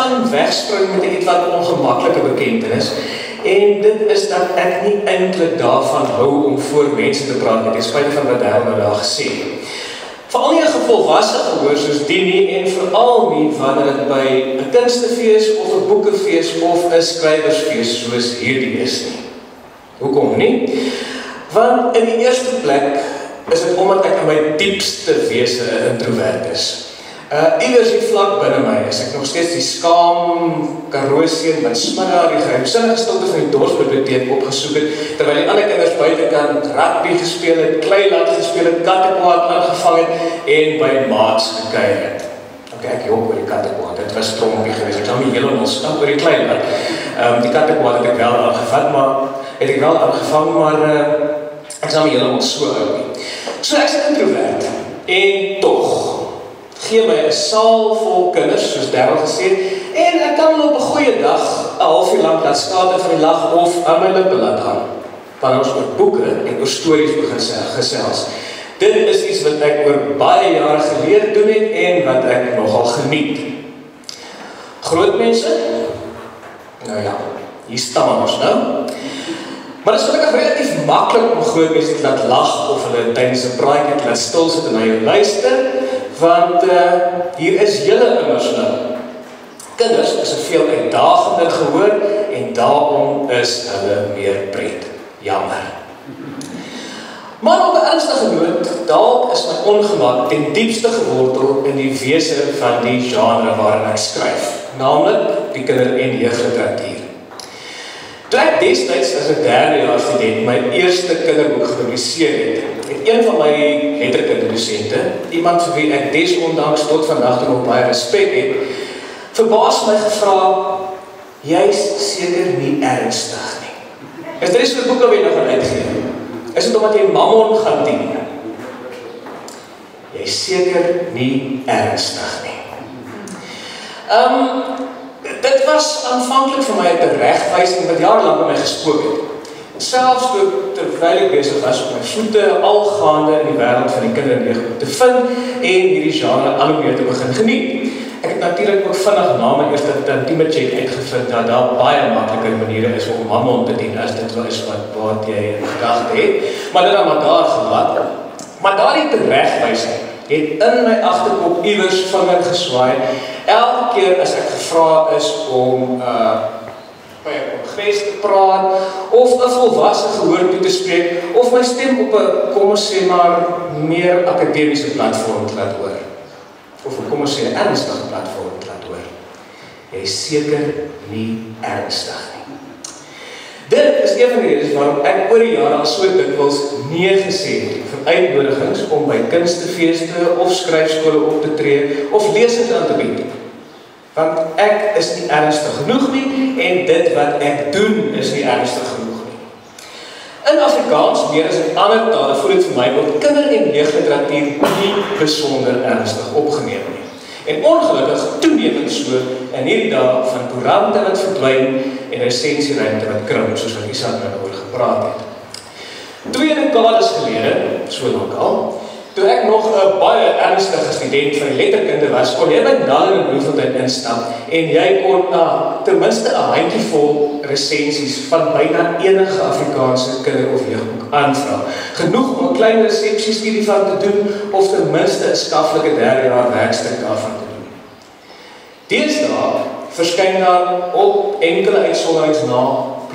gaan wegspring met 'n iets wat ongemaklike bekentenis. En dit is dat ek nie eintlik daarvan hou om voor mense te praat met, ten spyte van wat hy nou daar gesê het. Veral nie 'n volwasse gehoor soos die nie, en veral nie wanneer dit by 'n kunstefees of 'n boekefees of 'n skrywersfees soos hierdie is nie. Hoekom nie? Want in die eerste plek is dit omdat ek in my diepste wese 'n introvert is. Iewers hier vlak binne my is ek nog steeds die skaam Karoo-seun wat smiddag die geheimsinnige stilte van die dorpsbiblioteek opgesoek het, terwyl die ander kinders buitekant rugby gespeel het, kleilat gespeel het, kattekwaad aangevang het en by maats gekuier het. Ek jok oor die kattekwaad, dit was trompie geweest, ek sal nie helemaal stap oor die kleilat. Die kattekwaad het ek wel aangevang, maar ek sal nie helemaal so oud nie. So ek is 'n introvert, en tog gee my 'n saal vol kinders, soos Darryl gesê het, en ek kan hulle op 'n goeie dag 'n halfuur lank laat skate van die lag of aan my lippe laat hang, wanneer ons oor boeke en oor stories begin gesels. Dit is iets wat ek oor baie jare geleer doen het en wat ek nogal geniet. Groot mense? Nou ja, hier staan ons nou. Maar dit is gelukkig relatief maklik om groot mense te laat lag of hulle tydens 'n praatjie te laat stil sit en na jou luister, want hier is julle immers nou. Kinders is 'n veel uitdagender gehoor en daarom is hulle meer pret. Jammer. Maar op 'n ernstige noot, dalk is my ongemak ten diepste gewortel in die wese van die genre waarin ek skryf, naamlik die kinder- en jeugliteratuur. Toe ek destyds as 'n derdejaars student my eerste kinderboek gepubliseer het een van my letterkunde-dosente, iemand vir wie ek desondanks tot vandag toe nog baie respek het, verbaas my gevra, jy's seker nie ernstig nie. Is daar iets vir boeke wat jy nog gaan uitgee? Is dit omdat jy Mammon gaan dien? Jy's seker nie ernstig nie. Dit was aanvanklik vir my 'n teregwysing wat jarelang by my gespook het. Selfs terwyl ek besig was op my voete algaande in die wêreld van die kinder- en jeugboek te vind en hierdie genre al hoe meer te begin geniet. Ek het natuurlik ook vinnig na my eerste intieme check uitgevind dat daar baie makliker maniere is om Mammon te dien as dit wel is wat jy in gedagte het. Maar dit dan maar daar gelaat. Maar daardie teregwysing het in my agterkop iewers vinger geswaai. Elke keer as ek gevra is om by 'n kongres te praat, of 'n volwasse gehoor toe te spreek, of my stem op 'n, kom ons sê maar, meer akademiese platform te laat hoor. Of kom ons sê 'n ernstige platform te laat hoor. Jy is seker nie ernstig nie. Dit is een van die redes waarom ek oor die jare al so dikwels nee gesê het vir uitnodigings om by kunstefeeste of skryfskole op te tree of lesings aan te bied. Want ek is nie ernstig genoeg nie en dit wat ek doen is nie ernstig genoeg nie. In Afrikaans, meer as in ander tale, voel dit vir my word kinder- en jeugliteratuur nie besonder ernstig opgeneem nie. En ongelukkig toenemend so in hierdie dae van koerante wat verdwyn en resensieruimte wat krimp, soos wat Isak nou oor gepraat het. 2 dekades gelede, so lank al, toe ek nog 'n baie ernstige student van die letterkunde was, kon jy by Nallen en Bloemfontein instap en jy kon ten minste 'n handjievol resensies van byna enige Afrikaanse kinder- of jeugboek aanvra. Genoeg om 'n klein resepsiestudie van te doen of ten minste 'n skaflike derdejaar werkstuk daarvan te doen. Deesdae verskyn daar op enkele uitsonderings na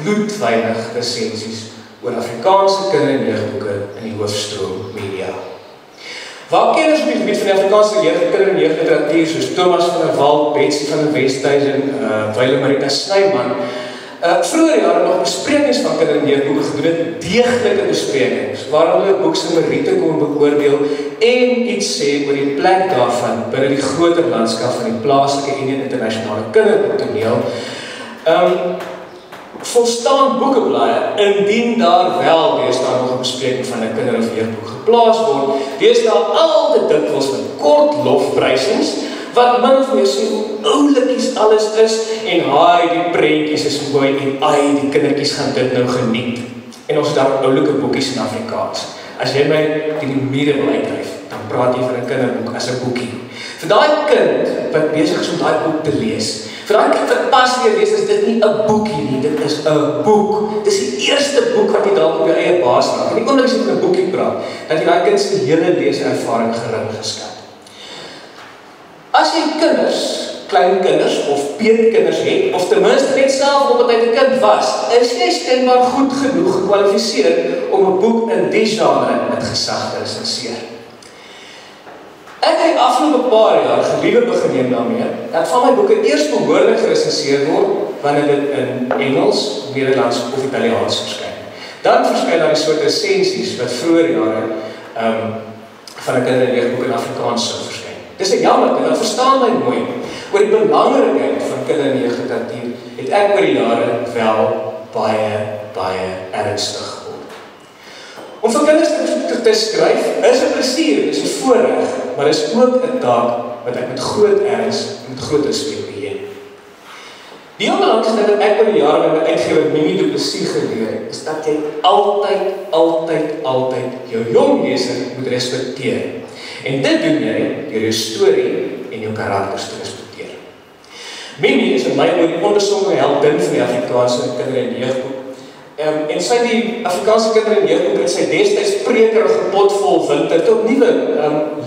bloedweinig resensies oor Afrikaanse kinder- en jeugboeke in die hoofstroom media. Waar kenners op die gebied van die Afrikaanse kinder- en jeugliteratuur soos Thomas van der Walt, Betsy van der Westhuizen, Wile Marita Snyman, vroeger jare nog besprekings van kinder- en jeugboeke gedoen het, deeglike besprekings, waar hulle boek se meriete kon beoordeel en iets sê oor die plek daarvan binne die groter landskap van die plaaslike en internasionale kinderboektoneel. Volstaan boekeblaaie, indien daar wel deesdae nog 'n bespreking van 'n kinder- of jeugboek geplaas word, deesdae al te dikwels met kort lofprysings, wat min of meer sê hoe oulikies alles is, en haai, die prentjies is mooi, en ai, die kindertjies gaan dit nou geniet. En ons het daar oulike boekies in Afrikaans. As jy my die mure wil uitdryf, dan praat jy van 'n kinderboek as 'n boekie. Vir daai kind wat besig is om daai boek te lees, vir daai kind wat pas weer lees, is dit nie 'n boekie nie, dit is 'n boek. Dis die eerste boek wat jy dalk op jou eie baas maak. En die oomblik as jy van 'n boekie praat, dat jy daai kind se hele leeservaring gering geskat. As jy kleinkinders of peetkinders het, of ten minste net self op wat hy 'n kind was, is jy skynbaar goed genoeg gekwalifiseer om 'n boek in die genre met gesag te resenseer. Ek het die afgelope paar jaar geliewe begin neem daarmee, dat van my boeke eers behoorlik geresenseer word, wanneer dit in Engels, Nederlands of Italiaans verskyn. Dan verskyn daar 'n soort resensies wat vroeër jare van 'n kinderleesboek in Afrikaans sou verskyn. Dis 'n jammer, en dat verstaan my mooi. Oor die belangrikheid van kinderleesliteratuur het ek oor die jare wel baie ernstig geword. Om vir kinders te skryf is 'n plesier, dis 'n voorreg, maar is ook 'n taak wat ek met groot erns en met groot respek beheer. Die belangrikste ding wat ek oor die jare met my uitgewer Mimi Du Plessis geleer het, is dat jy altyd jou jong leser moet respekteer. En dit doen jy deur jou storie en jou karakters te respekteer. Mimi is in my oor die onbesondere heldin van die Afrikaanse kinder- en jeugboek. En sy die Afrikaanse kinder- en jeugboek het sy destyds prekerige potvol winter tot nuwe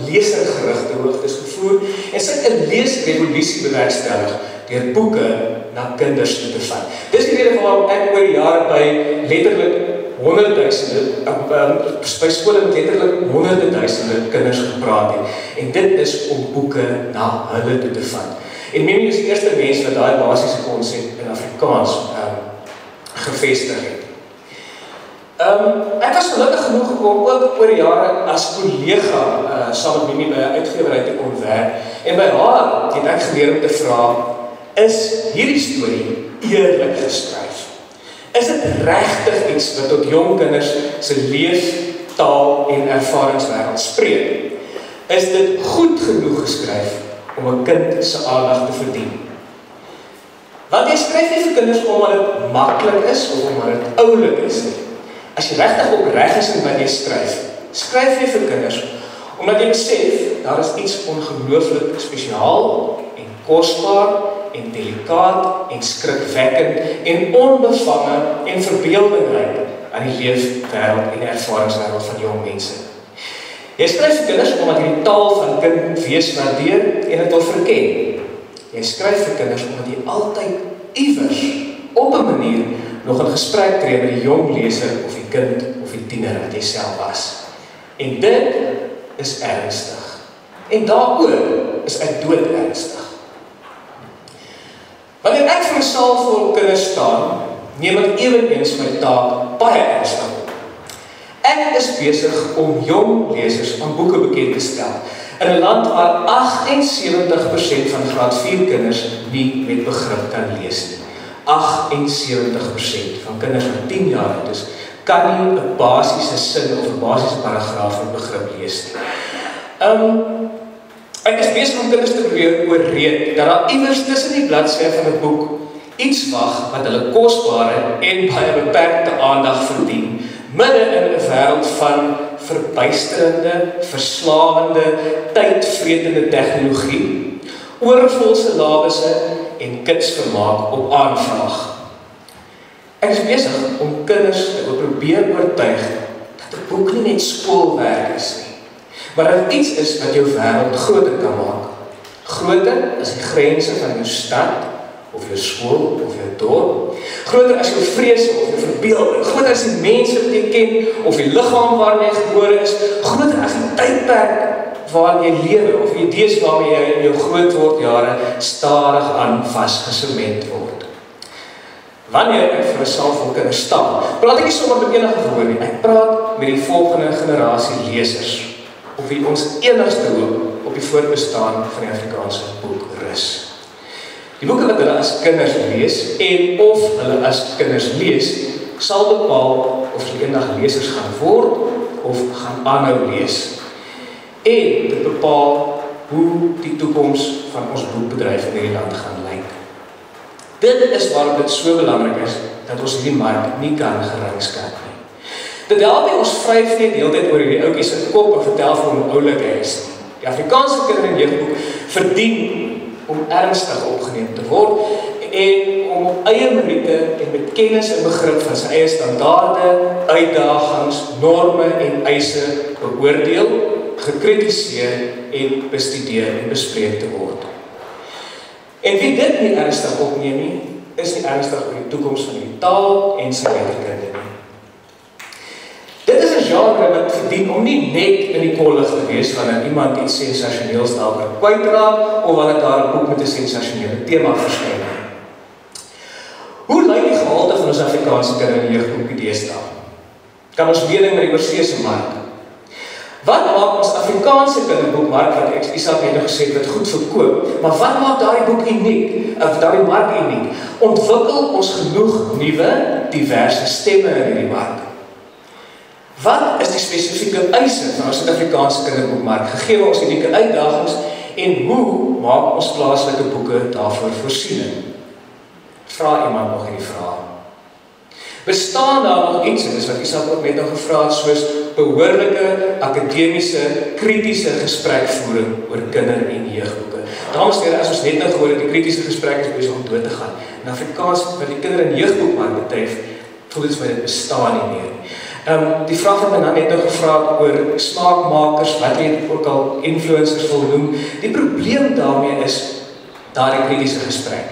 lesergerigte hoogtes gevoer en sy het 'n leesrevolusie bewerkstellig deur boeke na kinders toe te vat. Dis die rede waarom ek oor die jare by letterlik by skole met letterlik honderde duisende kinders gepraat het. En dit is om boeke na hulle toe te vat. En Mimi is die eerste mens wat daai basiese konsep in Afrikaans gevestig het. Ek was gelukkig genoeg om ook oor die jare as kollega saam met Mimi by 'n uitgewerheid te kon werk. En by haar het ek geleer om te vra, is hierdie storie eerlik geskryf? Is dit regtig iets wat tot jong kinders se leef, taal en ervaringswêreld spreek? Is dit goed genoeg geskryf om 'n kind se aandag te verdien? Want jy skryf nie vir kinders omdat dit maklik is of omdat dit oulik is nie. As jy regtig opreg is in wat jy skryf, skryf jy vir kinders omdat jy besef daar is iets ongelooflik spesiaal en kosbaar en delikaat en skrikwekkend en onbevange en verbeeldingryk aan die leefwêreld en ervaringswêreld van jong mense. Jy skryf vir kinders omdat jy die taal van kind wees waardeer en dit wil verken. Jy skryf vir kinders omdat jy altyd iewers op 'n manier nog in gesprek tree met die jong leser of die kind of die tiener wat jy self was. En dit is ernstig. En daaroor is ek dood ernstig. Wanneer ek vir 'n saal vol kinders staan, neem ek eweneens my taak baie ernstig op. Ek is besig om jong lesers aan boeke bekend te stel in 'n land waar 78% van graad 4 kinders nie met begrip kan lees nie. 78% van kinders van 10 jaar oud is, kan nie 'n basiese sin of 'n basiese paragraaf met begrip lees nie. Ek is besig om kinders te probeer oorreed dat daar iewers tussen die bladsye van 'n boek iets wag wat hulle kosbare en baie beperkte aandag verdien, midde in 'n wêreld van verbuisterende, verslawende, tydvretende tegnologie, oorvol syllabisse en kitsvermaak op aanvraag. Ek is besig om kinders te probeer oortuig dat 'n boek nie net skoolwerk is nie, maar dat dit iets is wat jou wêreld groter kan maak. Groter as die grense van jou stad, of jou skool, of jou dorp. Groter as jou vrese of jou verbeelding. Groter as die mense wat jy ken, of die liggaam waarin jy gebore is. Groter as die tydperk waarin jy lewe, of die idees waarmee jy in jou grootwordjare stadig aan vasgesement word. Wanneer ek vir 'n saal vol kinders staan, praat ek nie sommer met enige gehoor nie. Ek praat met die volgende generasie lesers, op wie ons enigste hoop op die voortbestaan van die Afrikaanse boek rus. Die boeke wat hulle as kinders lees en of hulle as kinders lees, sal bepaal of hulle eendag lesers gaan word of gaan aanhou lees. En dit bepaal hoe die toekoms van ons boekbedryf in hierdie land gaan lyk. Dit is waarom dit so belangrik is dat ons hierdie mark nie kan geringskat nie. Dit help nie ons vryf net die hele tyd oor hierdie ouetjie se kop en vertel vir hom hoe oulik hy is. Die Afrikaanse kinder- en jeugboek verdien om ernstig opgeneem te word en om op eie meriete en met kennis en begrip van sy eie standaarde, uitdagings, norme en eise beoordeel, gekritiseer en bestudeer en bespreek te word. En wie dit nie ernstig opneem nie, is nie ernstig oor die toekoms van die taal en sy letterkunde nie. Dit is 'n genre wat verdien om nie net in die kollig te wees wanneer iemand iets sensasioneels daaroor kwytraak of wanneer daar 'n boek met 'n sensasionele tema verskyn. Hoe lyk die gehalte van ons Afrikaanse kinder- en jeugboeke deesdae? Kan ons meeding met die oorseese mark? Wat maak ons Afrikaanse kinderboekmark, wat ek Isak net gesê het, wat goed verkoop, maar wat maak daardie boek uniek, of daardie mark uniek? Ontwikkel ons genoeg nuwe, diverse stemme in hierdie mark? Wat is die spesifieke eise van ons Suid-Afrikaanse kinderboekmark, gegee ons unieke uitdagings, en hoe maak ons plaaslike boeke daarvoor voorsiening? Vra iemand nog hierdie vraag. Bestaan daar nog iets, en dis wat Isak ook net nog gevra het, soos behoorlike, akademiese, kritiese gesprekvoering oor kinder- en jeugboeke? Dames en here, as ons net nou gehoor het, die kritiese gesprek is besig om dood te gaan. In Afrikaans, wat die kinder- en jeugboekmark betref, voel dit vir my dit bestaan nie meer. Die vraag wat my nou net nou gevra het oor smaakmakers, wat jy ook al influencers wil noem, die probleem daarmee is daardie kritiese gesprek.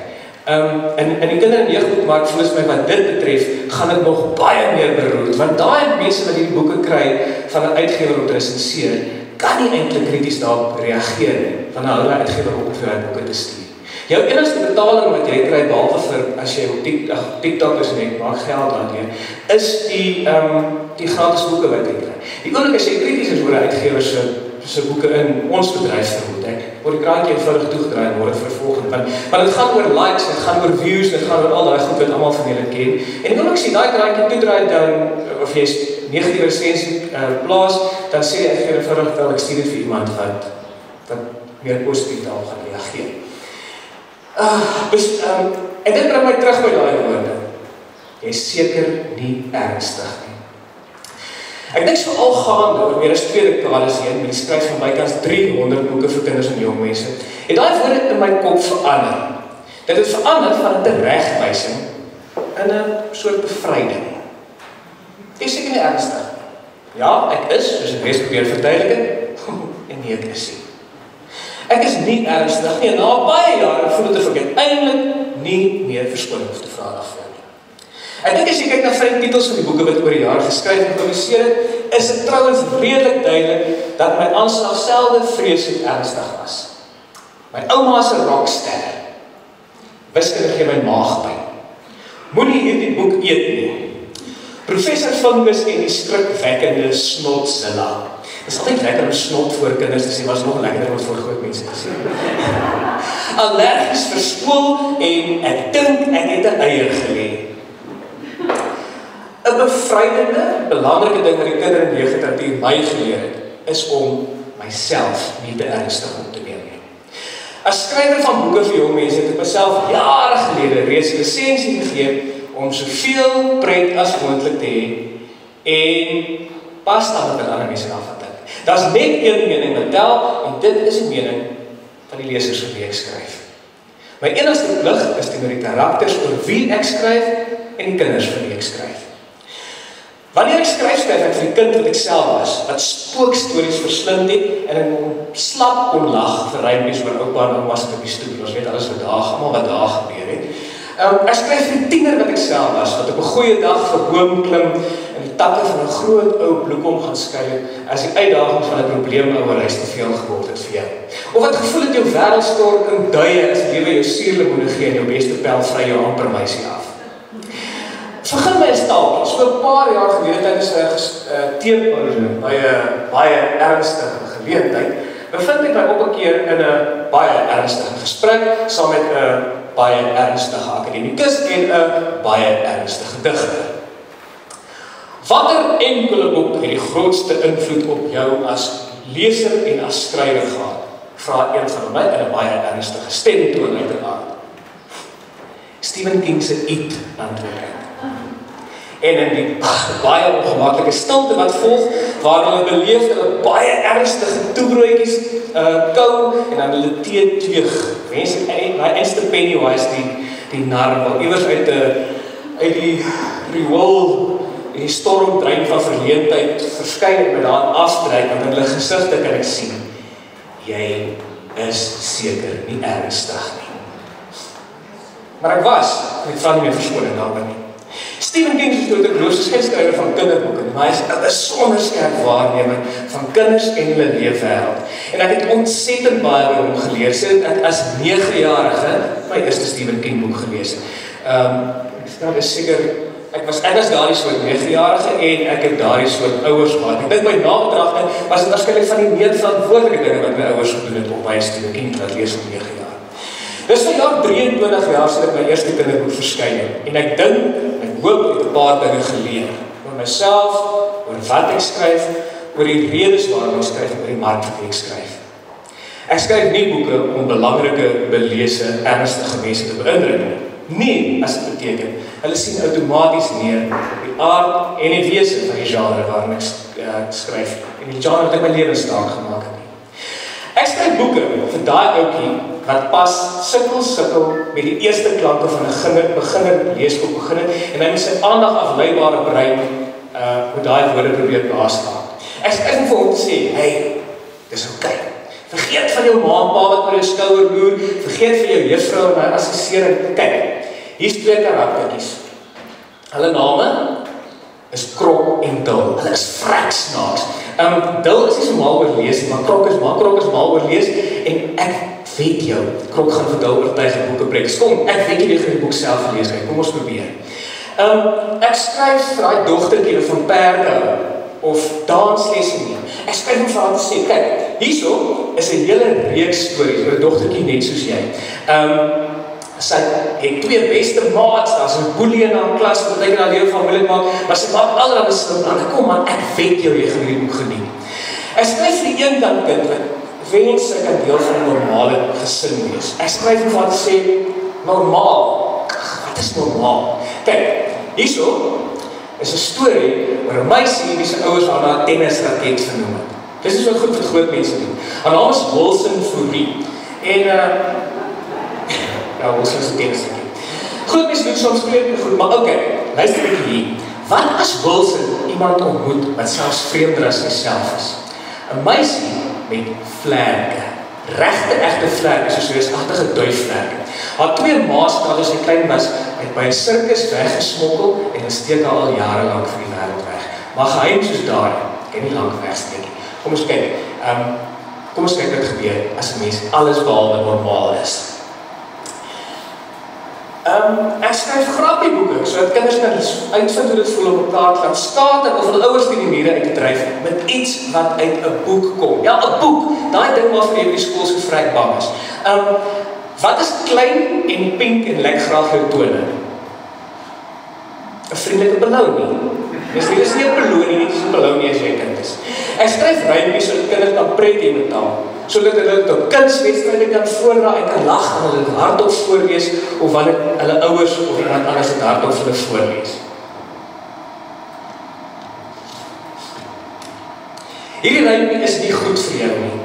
In die kinder- en jeugboekmark, volgens my wat dit betref, gaan dit nog baie meer beroerd, want daai mense wat hierdie boeke kry van 'n uitgewer om te resenseer, kan nie eintlik krities daarop reageer nie, van hulle uitgewer op vir hulle boeke te stuur. Jou enigste betaling wat jy kry, behalwe vir as jy op TikTok is en jy maak geld daardeur, is die gratis boeke wat jy kry. Die oomblik as jy krities is oor 'n uitgewer se boeke in ons bedryf, vermoed ek, word die kraantjie eenvoudig toegedraai en word vervolgend. Want dit gaan oor likes, dit gaan oor views, dit gaan oor al daai goed wat almal van julle ken. En die oomblik as jy daai kraantjie toedraai dan, of jy 'n resensie plaas, dan sê die uitgewer eenvoudig wel, ek stuur dit vir iemand wat meer positief daarop gaan reageer. En dit bring my terug by daai woorde. Jy is seker nie ernstig nie. Ek dink so al gaande oor meer as 2 dekades heen, met die skryf van bykans 300 boeke vir kinders en jong mense, het daai woorde in my kop verander. Dit het verander van 'n teregwysing in 'n soort bevryding. Jy is seker nie ernstig nie. Ja, ek is, soos ek reeds probeer verduidelik het, en nee, ek is nie. Ek is nie ernstig nie, en na baie jare voel dit of ek uiteindelik nie meer verskoning hoef te vra daarvoor nie. Ek dink as jy kyk na vyf titels van die boeke wat oor die jaar geskryf en gepubliseer het, is dit trouwens redelik duidelik dat my aanslag selde vreeslik ernstig was. My ouma is 'n rockster. Wiskunde gee my maagpyn. Moenie hierdie boek eet nie. Professor Fungus en die skrikwekkende Snotzilla. Dit is altyd lekker om snot voor kinders te sê, maar is nog lekkerder om voor groot mense te sê. Allergies vir skool en ek dink ek het 'n eier gelê. 'n bevrydende, belangrike ding wat die kinder- en jeugliteratuur my geleer het, is om myself nie te ernstig op te neem nie. As skrywer van boeke vir jong mense het ek myself jare gelede reeds 'n lisensie gegee om soveel pret as moontlik te hê en pas dan met ander mense af te dink. Daar's net een mening wat tel en dit is die mening van die lesers vir wie ek skryf. My enigste plig is teenoor die karakters oor wie ek skryf en die kinders vir wie ek skryf. Wanneer ek skryf ek vir die kind wat ek self was, wat spookstories verslind het en ek slap kon lag vir rympies oor oupa en ouma se op die stoel. Ons weet alles wat daar almal wat daar gebeur het. Ek skryf vir die tiener wat ek self was, wat op 'n goeie dag vir boom klim en die takke van 'n groot ou bloekom gaan skei as die uitdaging van 'n probleem ouerhuis te veel geword het vir jou. Of wat gevoel het jou wêreld stort in duie as die lewe jou suurlemoene gee en jou beste pel vry jou amper meisie af. Begin my staaltjie, so 'n paar jaar gelede tydens 'n teepauze by 'n baie ernstige geleentheid, bevind ek my op 'n keer in 'n baie ernstige gesprek saam met 'n baie ernstige akademikus en 'n baie ernstige digter. Watter enkele boek het die grootste invloed op jou as leser en as skrywer gehad? Vra een van my in 'n baie ernstige stemtoon uiteraard. Stephen King se It, antwoord ek. En in die baie ongemaklike stilte wat volg, waar hulle beleef hulle baie ernstige toebroodjies kou en dan hulle tee teug. Mense, my eerste Pennywise die nar wat iewers uit die riool die stormdrein van verleentheid verskyn het met daan afdryk, want in hulle gesigte kan ek sien, jy is seker nie ernstig nie. Maar ek val nie meer verskoning daarby nie. Stephen King is dood 'n geloofsgeskrywer van kinderboeke, maar hy is 'n besonder skerp waarnemer van kinders en hulle leefwêreld. En ek het ontsettend baie oor hom geleer, sedert ek as 9-jarige my eerste Stephen King boek gelees het. Ek is seker, ek was daardie soort 9-jarige en ek het daardie soort ouers gehad. Ek dink my nabetragting was dit waarskynlik van die meer verantwoordelike dinge wat my ouers gedoen het om by Stephen King te lees van 9 jaar. Dis vir jaar 23 jaar sedert my eerste kinderboek verskyn het. En ek dink, ek hoop ek het 'n paar dinge geleer. Oor myself, oor wat ek skryf, oor die redes waarom ek skryf, oor die mark wat ek skryf. Ek skryf nie boeke om belangrike, belese, ernstige mense te beïndruk nie. Nee, as dit beteken. Hulle sien outomaties neer die aard en die wese van die genre waarin ek skryf. En die genre wat ek my lewensstaak gemaak het. Ek skryf boeke vir daai ouetjie wat pas sukkel met die eerste klanke van 'n beginner leesboek begin het en hy met sy aandag afleibare brein met daai woorde probeer baasstaan. Ek skryf vir hom te sê, hey, dis oukei. Vergeet van jou ma en pa wat oor jou skouer loer, vergeet van jou juffrou en haar assessering. Kyk, hier's 2 karaktertjies. Hulle name is Krok en Dil. Hulle is vrek snaaks. Dil is nie so mal oor lees, maar Krok is mal oor lees en ek weet jou, Krok gaan vir Dil oortuig die boeke breek. Kom, ek weet jy gaan die boek self lees, kom ons probeer. Ek skryf vir daai dogtertjie van perde of dansles neem. Ek skryf hom vir haar te sê, kyk, hierso is 'n hele reeks stories oor 'n dogtertjie net soos jy. Sy het 2 beste maats, daar's 'n boelie in haar klas wat baie na lewe van moeilik maak, maar sy maak allerlei slim planne. Kom man, ek weet jou, jy gaan hierdie boek geniet. Ek skryf vir die een kant kind wat wens sy kan deel van 'n normale gesin wees. Ek skryf vir haar te sê, normaal. Wat is normaal? Kyk, hierso is 'n storie oor 'n meisie wie se ouers haar na 'n tennisraket genoem het. Dis is wat goed vir groot mense doen. Haar naam is Wilson Fourie. En Wilson is 'n tennisraket. Groot mense doen soms vreemde goed, maar okay, luister ek hier. Wat as Wilson iemand ontmoet wat selfs vreemder as homself is? 'n Meisie met vlerke. Regte vlerke, soos 'n reusagtige duifvlerke. Haar 2 ma's toe sy klein was, het by 'n sirkus weggesmokkel en hulle steek haar al jare lank vir die wêreld weg. Maar geheim soos daai, kan nie lank wegsteek nie. Kom ons kyk. Kom ons kyk wat gebeur as 'n mens alles behalwe normaal is. Ek skryf grappieboeke, sodat kinders kan uitvind hoe dit voel om 'n kaart gaan skater of hulle ouers teen die mure uit te dryf met iets wat uit 'n boek kom. Ja, 'n boek, daai ding waarvoor jy by die skool so vrek bang is. Wat is klein en pink en lek graag jou tone? 'n vriendelike belounie. Dis nie 'n belounie nie, dis 'n belounie as jy kind is. Ek skryf rympies sodat kinders kan pret hê met taal, sodat hulle tot kunswedstryde kan voordra en kan lag en hulle hardop voorlees of wanneer hulle ouers of iemand anders dit hardop vir hulle voorlees. Hierdie rympie is nie goed vir jou nie.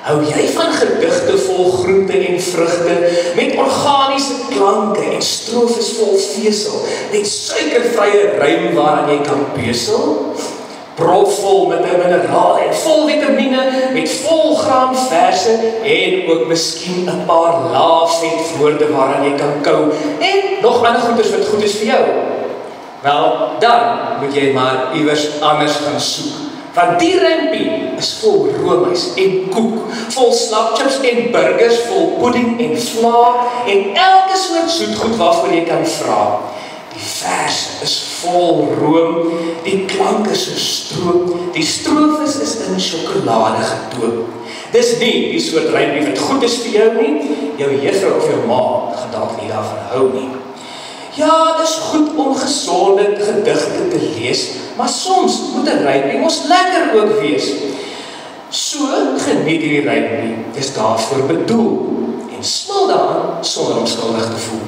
Hou jy van gedigte vol groente en vrugte, met organiese klanke en strofes vol vesel, met suikervrye rym waaraan jy kan besel? Propvol met 'n mineraal en vol vitamine, met volgraan verse en ook miskien 'n paar lae vet woorde waaraan jy kan kou en nog ander goeders wat goed is vir jou. Wel, dan moet jy maar iewers anders gaan soek. Want die rympie is vol roomys en koek, vol slapchips en burgers, vol pudding en vla en elke soort soetgoed waarvoor jy kan vra. Die verse is vol room, die klank is so stroop, die strofes is in sjokolade gedoop. Dis nie die soort rympie wat goed is vir jou nie, jou juffrou of jou ma gaan dalk nie daarvan hou nie. Ja, dis goed om gesonde gedigte te lees, maar soms moet 'n rympie mos lekker ook wees. So geniet hierdie rympie, dis daarvoor bedoel en smil daaraan sonder om skuldig te voel.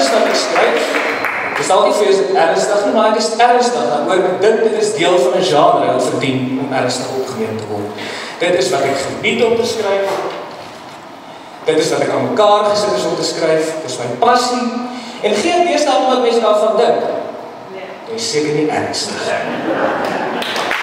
is wat ek skryf. Ek is dalk nie vir dit ernstig nie, maar ek is ernstig. Dan hoor ek dit is deel van 'n genre wat verdien om ernstig opgeneem te word. Dit is wat ek gebied om te skryf. Dit is wat ek aan mekaar gesit is om te skryf. Dit is my passie. En geen deesdae wat mense daarvan dink. Dit is seker nie ernstig.